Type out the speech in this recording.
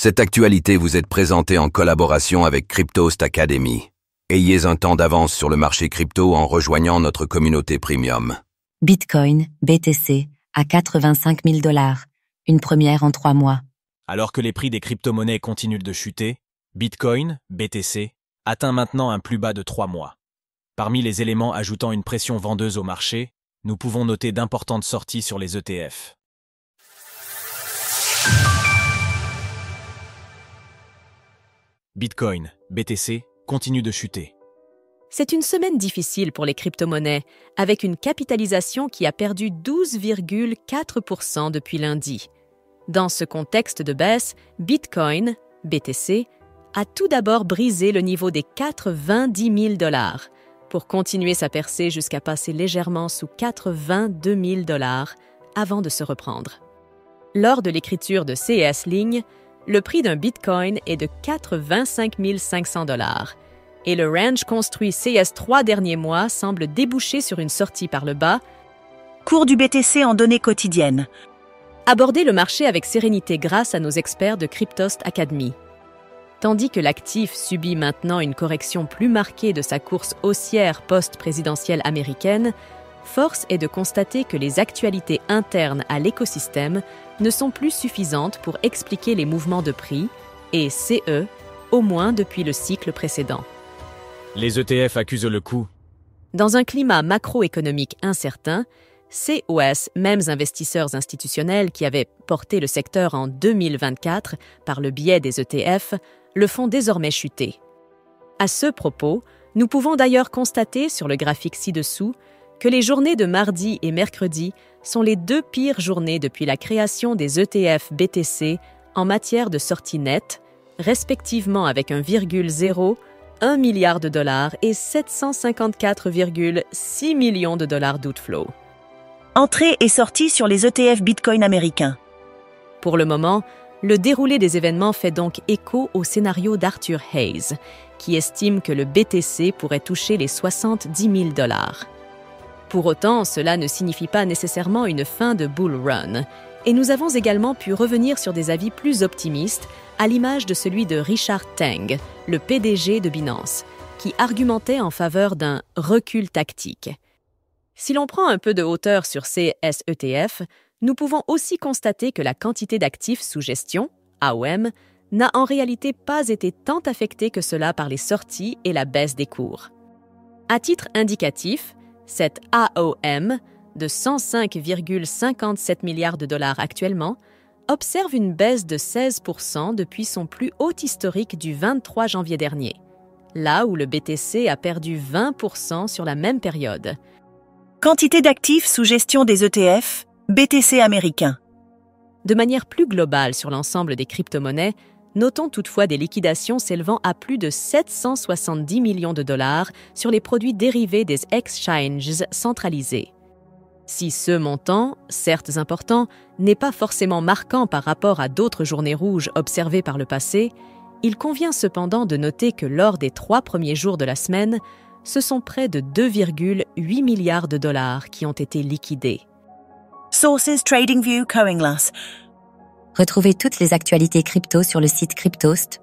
Cette actualité vous est présentée en collaboration avec Cryptost Academy. Ayez un temps d'avance sur le marché crypto en rejoignant notre communauté premium. Bitcoin, BTC, à 85 000 $, une première en 3 mois. Alors que les prix des crypto-monnaies continuent de chuter, Bitcoin, BTC, atteint maintenant un plus bas de 3 mois. Parmi les éléments ajoutant une pression vendeuse au marché, nous pouvons noter d'importantes sorties sur les ETF. Bitcoin, BTC, continue de chuter. C'est une semaine difficile pour les crypto-monnaies, avec une capitalisation qui a perdu 12,4% depuis lundi. Dans ce contexte de baisse, Bitcoin, BTC, a tout d'abord brisé le niveau des 90 000 $, pour continuer sa percée jusqu'à passer légèrement sous 82 000 $ avant de se reprendre. Lors de l'écriture de CES Ligne, le prix d'un Bitcoin est de 85 500 $, et le range construit CES 3 derniers mois semble déboucher sur une sortie par le bas. Cours du BTC en données quotidiennes. Aborder le marché avec sérénité grâce à nos experts de Cryptost Academy. Tandis que l'actif subit maintenant une correction plus marquée de sa course haussière post-présidentielle américaine, force est de constater que les actualités internes à l'écosystème ne sont plus suffisantes pour expliquer les mouvements de prix, et CE, au moins depuis le cycle précédent. Les ETF accusent le coup. Dans un climat macroéconomique incertain, COS, mêmes investisseurs institutionnels qui avaient porté le secteur en 2024 par le biais des ETF, le font désormais chuter. À ce propos, nous pouvons d'ailleurs constater sur le graphique ci-dessous que les journées de mardi et mercredi sont les 2 pires journées depuis la création des ETF BTC en matière de sortie nette, respectivement avec 1,0, 1 milliard de dollars et 754,6 millions de dollars d'outflow. Entrée et sortie sur les ETF Bitcoin américains. Pour le moment, le déroulé des événements fait donc écho au scénario d'Arthur Hayes, qui estime que le BTC pourrait toucher les 70 000 $. Pour autant, cela ne signifie pas nécessairement une fin de bull run, et nous avons également pu revenir sur des avis plus optimistes, à l'image de celui de Richard Teng, le PDG de Binance, qui argumentait en faveur d'un recul tactique. Si l'on prend un peu de hauteur sur ces SETF, nous pouvons aussi constater que la quantité d'actifs sous gestion, AOM, n'a en réalité pas été tant affectée que cela par les sorties et la baisse des cours. À titre indicatif, cette AOM, de 105,57 milliards de dollars actuellement, observe une baisse de 16% depuis son plus haut historique du 23 janvier dernier, là où le BTC a perdu 20% sur la même période. Quantité d'actifs sous gestion des ETF, BTC américains. De manière plus globale sur l'ensemble des crypto-monnaies, notons toutefois des liquidations s'élevant à plus de 770 millions de dollars sur les produits dérivés des exchanges centralisés. Si ce montant, certes important, n'est pas forcément marquant par rapport à d'autres journées rouges observées par le passé, il convient cependant de noter que lors des 3 premiers jours de la semaine, ce sont près de 2,8 milliards de dollars qui ont été liquidés. Sources TradingView Coinglass. Retrouvez toutes les actualités crypto sur le site cryptost.fr.